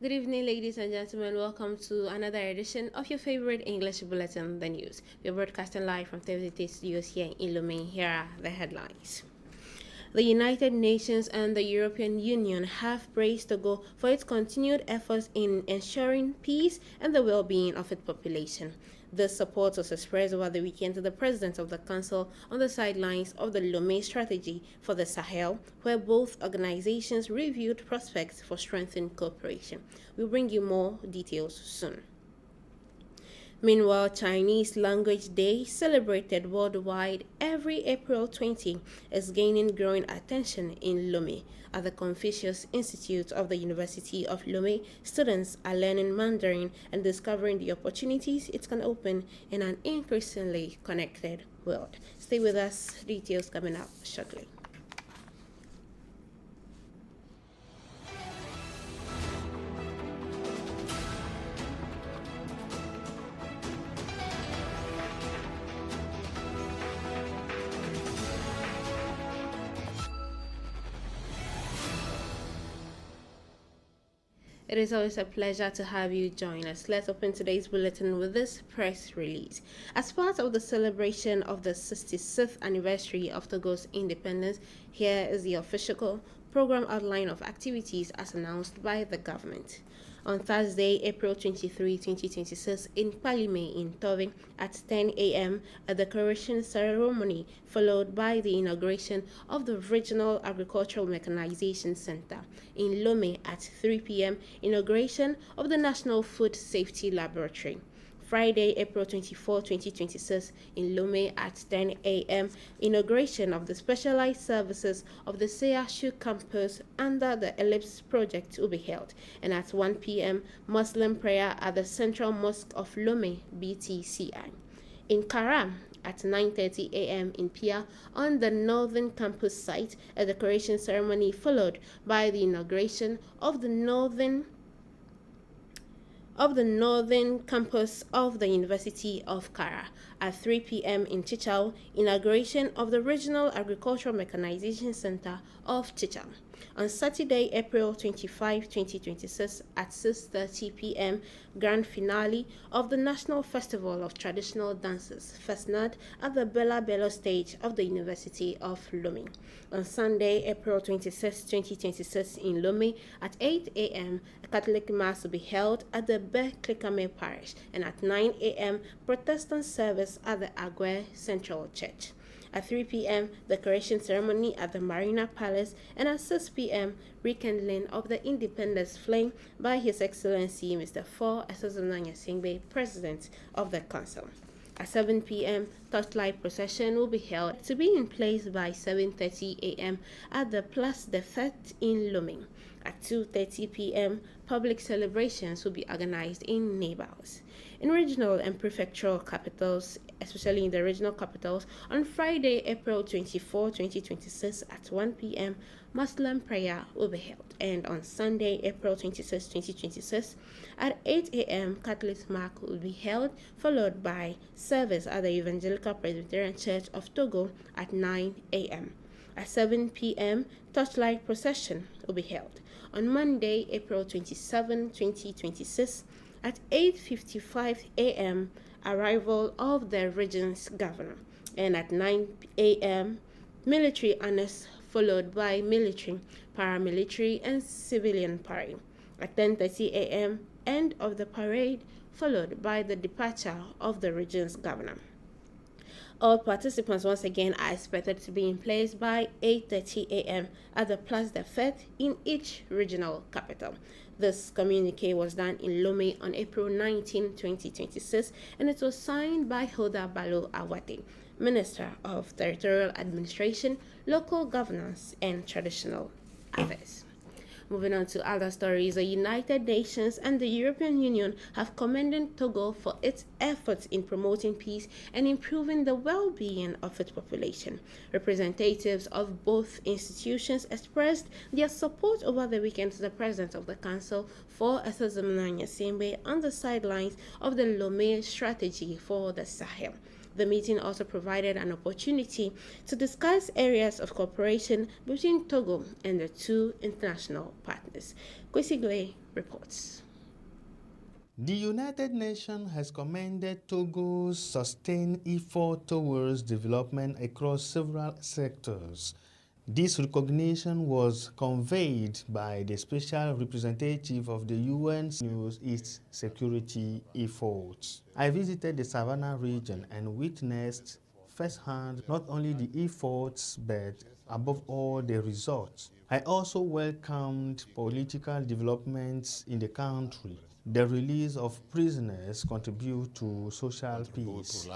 Good evening, ladies and gentlemen. Welcome to another edition of your favorite English bulletin, The News. We're broadcasting live from TVT studios here in Lomé. Here are the headlines. The United Nations and the European Union have praised Togo for its continued efforts in ensuring peace and the well-being of its population. This support was expressed over the weekend to the President of the Council on the sidelines of the Lomé strategy for the Sahel, where both organizations reviewed prospects for strengthened cooperation. We'll bring you more details soon. Meanwhile, Chinese Language Day, celebrated worldwide every April 20, is gaining growing attention in Lomé. At the Confucius Institute of the University of Lomé, students are learning Mandarin and discovering the opportunities it can open in an increasingly connected world. Stay with us, details coming up shortly. It is always a pleasure to have you join us. Let's open today's bulletin with this press release. As part of the celebration of the 66th anniversary of Togo's independence, here is the official program outline of activities as announced by the government. On Thursday, April 23, 2026, in Palime in Tove at 10 a.m., a decoration ceremony followed by the inauguration of the Regional Agricultural Mechanization Center. In Lomé at 3 p.m., inauguration of the National Food Safety Laboratory. Friday, April 24, 2026, in Lomé at 10 a.m., inauguration of the specialized services of the Seyashu campus under the Ellipse project will be held. And at 1 p.m., Muslim prayer at the Central Mosque of Lomé, BTCI. In Karam, at 9:30 a.m. in Pia on the northern campus site, a decoration ceremony followed by the inauguration of the northern campus of the University of Kara. At 3 p.m. in Chichao, inauguration of the Regional Agricultural Mechanization Center of Chichao. On Saturday, April 25, 2026, at 6:30 p.m., grand finale of the National Festival of Traditional Dances, FESNAD, at the Bella Bello stage of the University of Lomé. On Sunday, April 26, 2026, in Lomé, at 8 a.m., a Catholic Mass will be held at the Beklikame Parish, and at 9 a.m., Protestant service at the Agwe Central Church. At 3 p.m., decoration ceremony at the Marina Palace, and at 6 p.m., rekindling of the Independence Flame by His Excellency Mr. For Esazunanya Singbe, President of the Council. At 7 p.m., torchlight procession will be held to be in place by 7:30 a.m. at the Place des Fêtes in Lomé. At 2:30 p.m., public celebrations will be organized in neighbors. In regional and prefectural capitals, especially in the regional capitals, on Friday, April 24, 2026, at 1 p.m., Muslim prayer will be held. And on Sunday, April 26, 2026, at 8 a.m., Catholic Mass will be held, followed by service at the Evangelical Presbyterian Church of Togo at 9 a.m. At 7 p.m., torchlight procession will be held. On Monday, April 27, 2026, at 8:55 a.m., arrival of the region's governor. And at 9 a.m., military honors followed by military, paramilitary, and civilian parade. At 10:30 a.m., end of the parade, followed by the departure of the region's governor. All participants once again are expected to be in place by 8:30 a.m. at the Place des Fêtes in each regional capital. This communique was done in Lomé on April 19, 2026, and it was signed by Hoda Balo Awate, Minister of Territorial Administration, Local Governance, and Traditional Affairs. Moving on to other stories, the United Nations and the European Union have commended Togo for its efforts in promoting peace and improving the well-being of its population. Representatives of both institutions expressed their support over the weekend to the President of the Council for Esazumnanya Sembe on the sidelines of the Lomé strategy for the Sahel. The meeting also provided an opportunity to discuss areas of cooperation between Togo and the two international partners. Kwesigle reports. The United Nations has commended Togo's sustained effort towards development across several sectors. This recognition was conveyed by the Special Representative of the UN in its security efforts. I visited the Savannah region and witnessed firsthand not only the efforts but above all the results. I also welcomed political developments in the country. The release of prisoners contribute to social peace.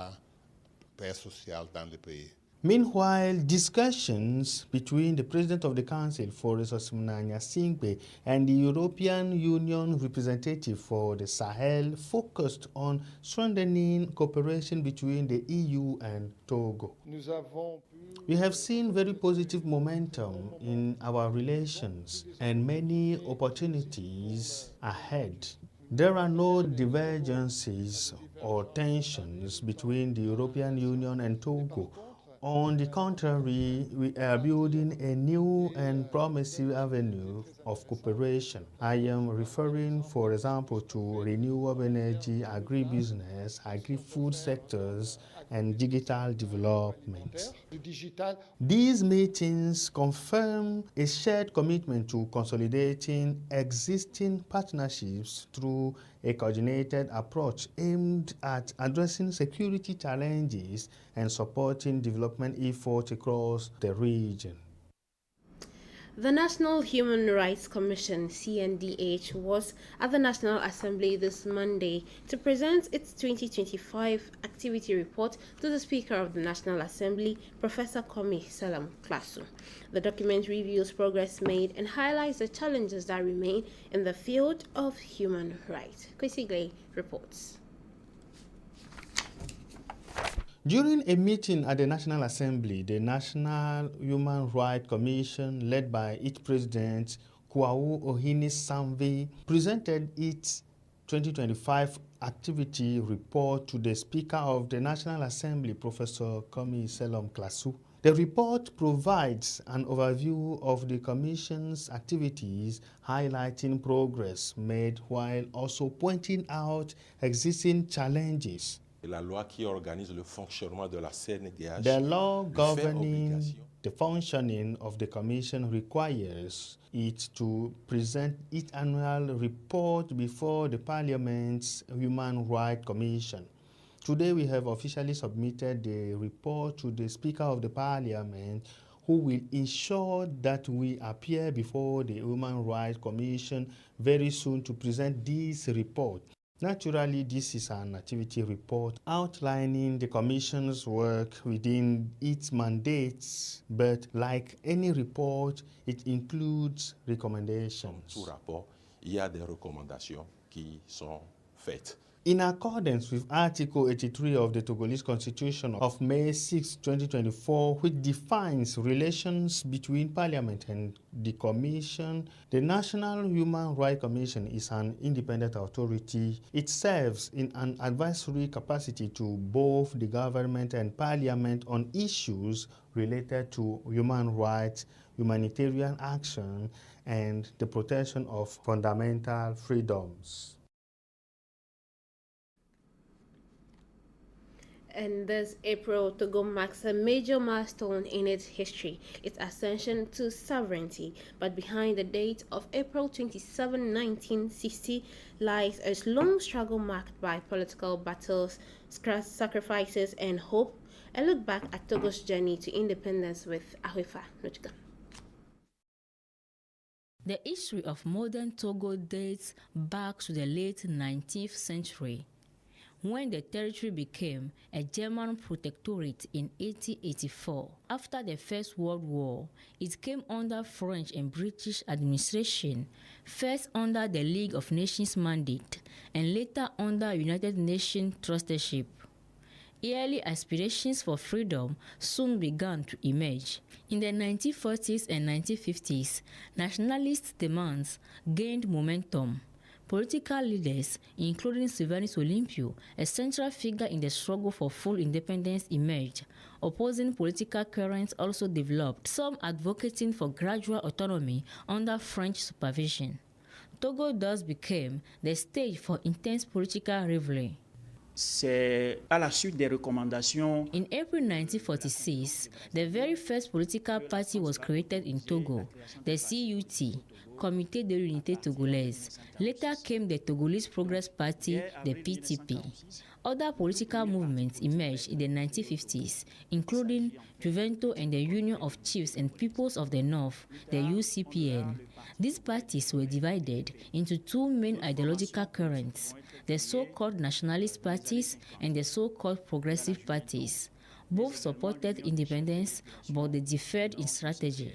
Meanwhile, discussions between the President of the Council for Resources Singbe and the European Union representative for the Sahel focused on strengthening cooperation between the EU and Togo. We have seen very positive momentum in our relations and many opportunities ahead. There are no divergences or tensions between the European Union and Togo. On the contrary, we are building a new and promising avenue of cooperation. I am referring, for example, to renewable energy, agribusiness, agri-food sectors, and digital development. These meetings confirm a shared commitment to consolidating existing partnerships through a coordinated approach aimed at addressing security challenges and supporting development efforts across the region. The National Human Rights Commission (CNDH) was at the National Assembly this Monday to present its 2025 activity report to the Speaker of the National Assembly, Professor Komi Salam Klasu. The document reviews progress made and highlights the challenges that remain in the field of human rights. Kwesi Glay reports. During a meeting at the National Assembly, the National Human Rights Commission, led by its president, Kwao Ohini Samvi, presented its 2025 activity report to the Speaker of the National Assembly, Professor Komi Salam Klasu. The report provides an overview of the Commission's activities, highlighting progress made while also pointing out existing challenges. La loi qui organise le fonctionnement de la CNDH. The law governing the functioning of the Commission requires it to present its annual report before the Parliament's Human Rights Commission. Today we have officially submitted the report to the Speaker of the Parliament, who will ensure that we appear before the Human Rights Commission very soon to present this report. Naturally, this is an activity report outlining the Commission's work within its mandates, but like any report, it includes recommendations. Sous rapport, il y a des recommandations qui sont faites. In accordance with Article 83 of the Togolese Constitution of May 6, 2024, which defines relations between Parliament and the Commission, the National Human Rights Commission is an independent authority. It serves in an advisory capacity to both the government and Parliament on issues related to human rights, humanitarian action, and the protection of fundamental freedoms. And this April, Togo marks a major milestone in its history, its ascension to sovereignty. But behind the date of April 27, 1960, lies a long struggle marked by political battles, sacrifices, and hope. A look back at Togo's journey to independence with Ahwefa Nuchka. The history of modern Togo dates back to the late 19th century, when the territory became a German protectorate in 1884. After the First World War, it came under French and British administration, first under the League of Nations mandate and later under United Nations trusteeship. Early aspirations for freedom soon began to emerge. In the 1940s and 1950s, nationalist demands gained momentum. Political leaders, including Sylvanus Olympio, a central figure in the struggle for full independence, emerged. Opposing political currents also developed, some advocating for gradual autonomy under French supervision. Togo thus became the stage for intense political rivalry. C'est à la suite des recommandations. In April 1946, the very first political party was created in Togo, the CUT, Comité de l'Unité Togolaise. Later came the Togolese Progress Party, the PTP. Other political movements emerged in the 1950s, including Bienvenue and the Union of Chiefs and Peoples of the North, the UCPN. These parties were divided into two main ideological currents, the so-called nationalist parties and the so-called progressive parties. Both supported independence, but they differed in strategy.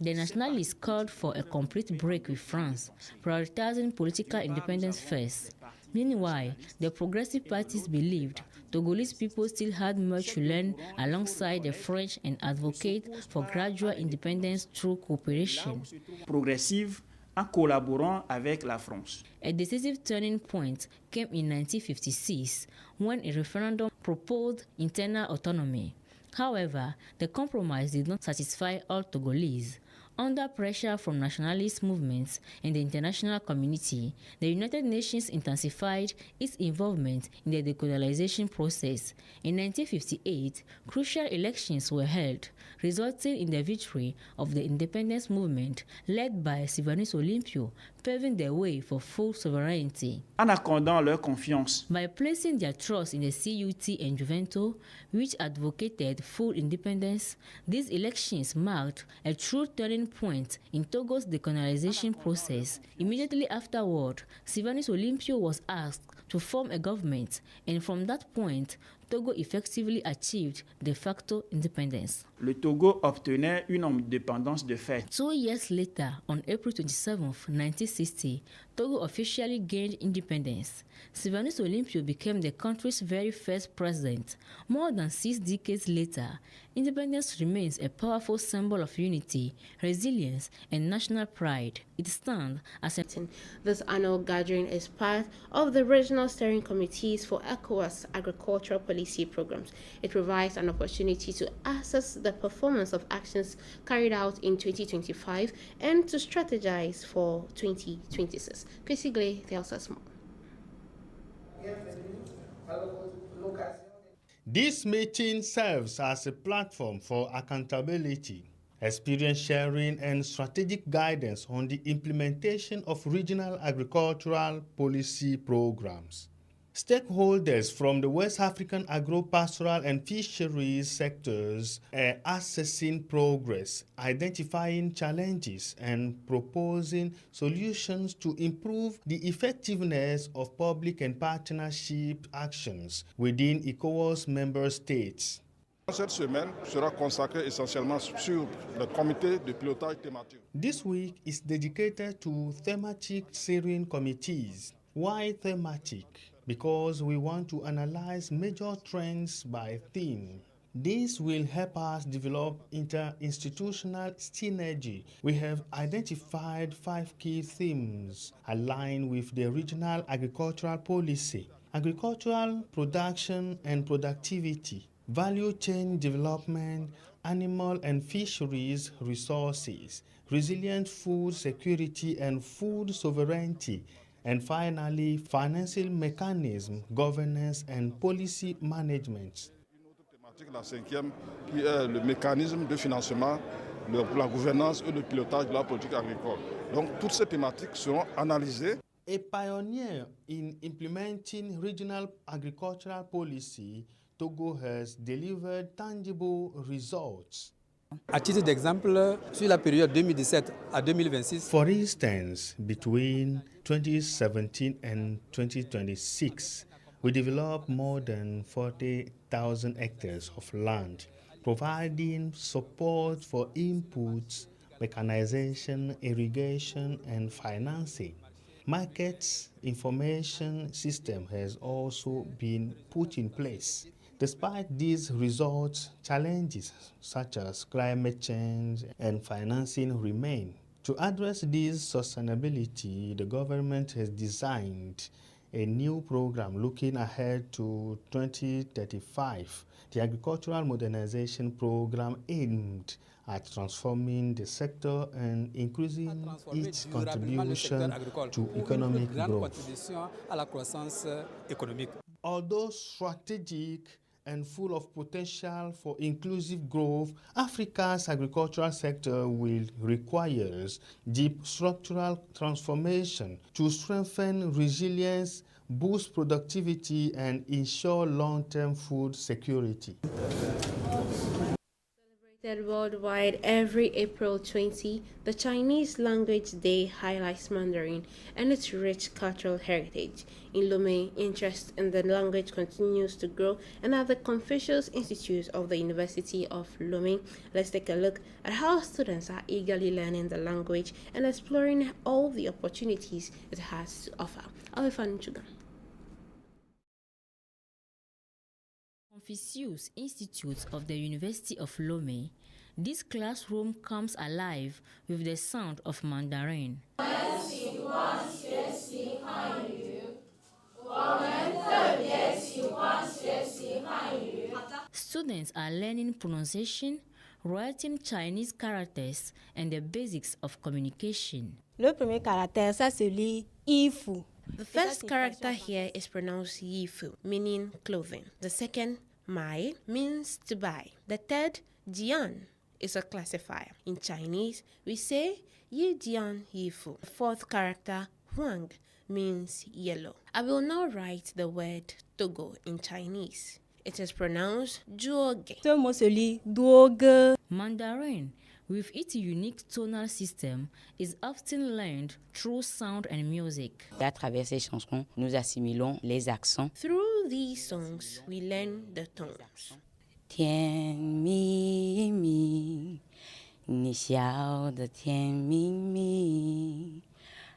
The nationalists called for a complete break with France, prioritizing political independence first. Meanwhile, the progressive parties believed Togolese people still had much to learn alongside the French and advocate for gradual independence through cooperation. Progressive en collaborant avec la France. A decisive turning point came in 1956 when a referendum proposed internal autonomy. However, the compromise did not satisfy all Togolese. Under pressure from nationalist movements and the international community, the United Nations intensified its involvement in the decolonization process. In 1958, crucial elections were held, resulting in the victory of the independence movement led by Sylvanus Olympio, paving the way for full sovereignty. En accordant leur confiance. By placing their trust in the CUT and Juventus, which advocated full independence, these elections marked a true turning point in Togo's decolonization process. Immediately afterward, Sylvanus Olympio was asked to form a government, and from that point, Togo effectively achieved de facto independence. Le Togo obtenait une indépendance de fait. 2 years later, on April 27, 1960, Togo officially gained independence. Sylvanus Olympio became the country's very first president. More than 6 decades later, independence remains a powerful symbol of unity, resilience, and national pride. It stands as a... This annual gathering is part of the Regional Steering Committees for ECOWAS Agricultural Policy Programs. It provides an opportunity to assess the performance of actions carried out in 2025 and to strategize for 2026. Chrissy Glay tells us more. This meeting serves as a platform for accountability, experience sharing, and strategic guidance on the implementation of regional agricultural policy programs. Stakeholders from the West African agro-pastoral and fisheries sectors are assessing progress, identifying challenges, and proposing solutions to improve the effectiveness of public and partnership actions within ECOWAS member states. Cette semaine sera consacrée essentiellement sur le comité de pilotage thématique. This week is dedicated to thematic steering committees. Why thematic? Because we want to analyze major trends by theme. This will help us develop interinstitutional synergy. We have identified 5 key themes aligned with the regional agricultural policy: agricultural production and productivity, value chain development, animal and fisheries resources, resilient food security and food sovereignty, and finally, financial mechanism, governance, and policy management. La 5e, qui est le mécanisme de financement, la gouvernance et le pilotage de la politique agricole. Donc, toutes ces thématiques seront analysées. A pioneer in implementing regional agricultural policy, Togo has delivered tangible results. À titre d'exemple, sur la période 2017 à 2026. For instance, between 2017 and 2026, we developed more than 40,000 hectares of land, providing support for inputs, mechanization, irrigation, and financing. Markets information system has also been put in place. Despite these results, challenges such as climate change and financing remain. To address this sustainability, the government has designed a new program looking ahead to 2035. The agricultural modernization program aimed at transforming the sector and increasing its contribution to economic growth. Although strategic and full of potential for inclusive growth, Africa's agricultural sector will require deep structural transformation to strengthen resilience, boost productivity, and ensure long-term food security. Celebrated worldwide every April 20, the Chinese Language Day highlights Mandarin and its rich cultural heritage. In Lomé, interest in the language continues to grow, and at the Confucius Institute of the University of Lomé, let's take a look at how students are eagerly learning the language and exploring all the opportunities it has to offer. Confucius Institute of the University of Lomé, this classroom comes alive with the sound of Mandarin. Students are learning pronunciation, writing Chinese characters, and the basics of communication. Le premier caractère, ça se lit ifu. The first character here is pronounced yifu, meaning clothing. The second, mai, means to buy. The third, jian, is a classifier. In Chinese, we say yi jian yifu. The fourth character, huang, means yellow. I will now write the word Togo in Chinese. It is pronounced juoge. Ce mot se lit duoge. Mandarin, with its unique tonal system, is often learned through sound and music. À travers ces chansons, nous assimilons les accents. Through these songs, we learn the tones. Tian mi mi, ni xiao de tian mi mi,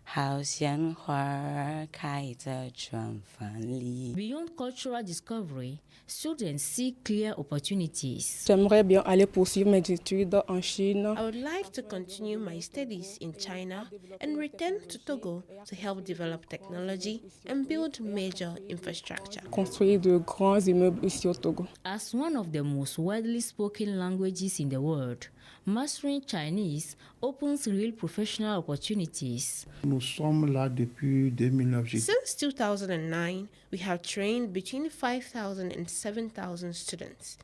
hao xian hua kai zhe zhuan fan li. Beyond cultural discovery, students see clear opportunities. J'aimerais bien aller poursuivre mes études en Chine. I would like to continue my studies in China and return to Togo to help develop technology and build major infrastructure. Construire de grands immeubles ici au Togo. As one of the most widely spoken languages in the world, mastering Chinese opens real professional opportunities. Nous sommes là depuis 2009. Since 2009, we have trained between 5,000 and 7,000 students.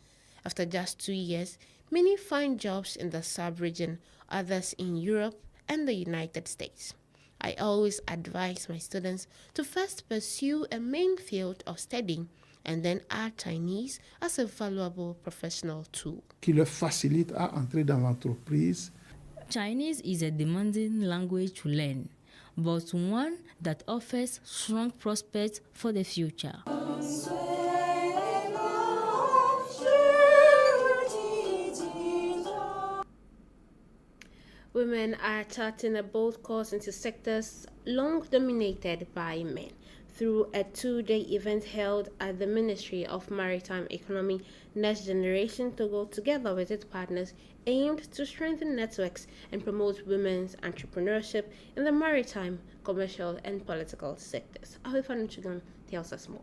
After just 2 years, many find jobs in the sub-region, others in Europe and the United States. I always advise my students to first pursue a main field of study and then add Chinese as a valuable professional tool. Qui leur facilite à entrer dans l'entreprise. Chinese is a demanding language to learn, but one that offers strong prospects for the future. Women are charting a bold course into sectors long dominated by men. Through a 2-day event held at the Ministry of Maritime Economy, Next Generation Togo, together with its partners, aimed to strengthen networks and promote women's entrepreneurship in the maritime, commercial, and political sectors. Awifan Chugan tells us more.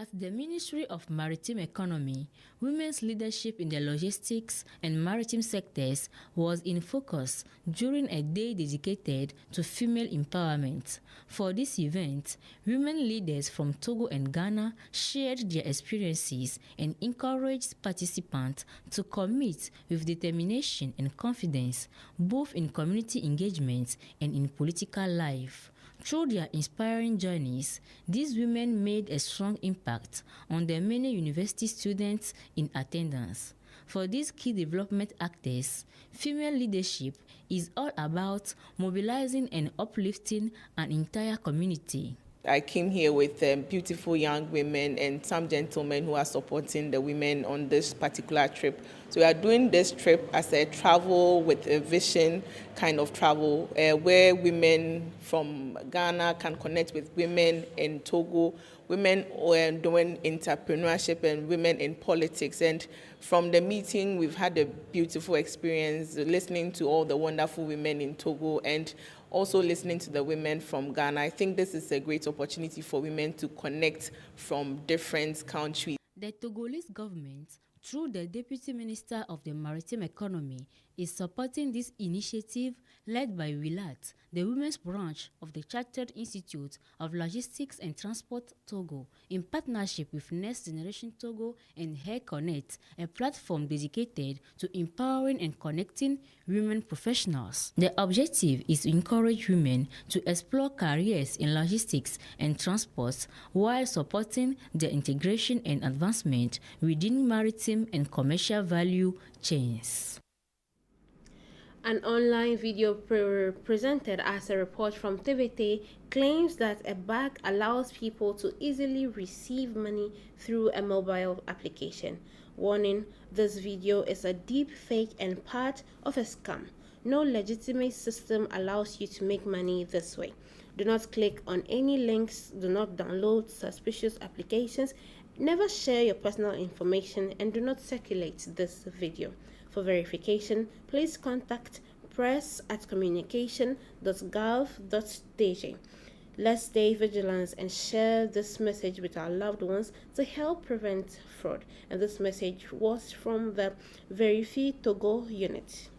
At the Ministry of Maritime Economy, women's leadership in the logistics and maritime sectors was in focus during a day dedicated to female empowerment. For this event, women leaders from Togo and Ghana shared their experiences and encouraged participants to commit with determination and confidence, both in community engagement and in political life. Through their inspiring journeys, these women made a strong impact on the many university students in attendance. For these key development actors, female leadership is all about mobilizing and uplifting an entire community. I came here with beautiful young women and some gentlemen who are supporting the women on this particular trip. So we are doing this trip as a travel with a vision kind of travel where women from Ghana can connect with women in Togo, women doing entrepreneurship and women in politics. And from the meeting, we've had a beautiful experience listening to all the wonderful women in Togo and also listening to the women from Ghana. I think this is a great opportunity for women to connect from different countries. The Togolese government, through the Deputy Minister of the Maritime Economy, is supporting this initiative led by WILAT, the women's branch of the Chartered Institute of Logistics and Transport Togo, in partnership with Next Generation Togo and Hair Connect, a platform dedicated to empowering and connecting women professionals. The objective is to encourage women to explore careers in logistics and transport while supporting their integration and advancement within maritime and commercial value chains. An online video presented as a report from TVT claims that a bag allows people to easily receive money through a mobile application. Warning, this video is a deep fake and part of a scam. No legitimate system allows you to make money this way. Do not click on any links, do not download suspicious applications, never share your personal information, and do not circulate this video. For verification, please contact press@communication.gov.dg. Let's stay vigilant and share this message with our loved ones to help prevent fraud. And this message was from the Verify Togo unit.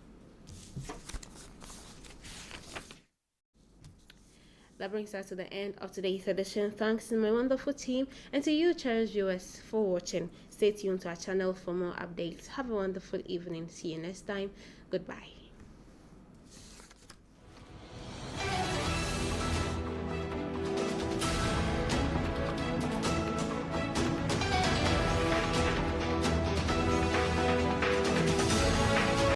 That brings us to the end of today's edition. Thanks to my wonderful team and to you, cherished viewers, for watching. Stay tuned to our channel for more updates. Have a wonderful evening. See you next time. Goodbye.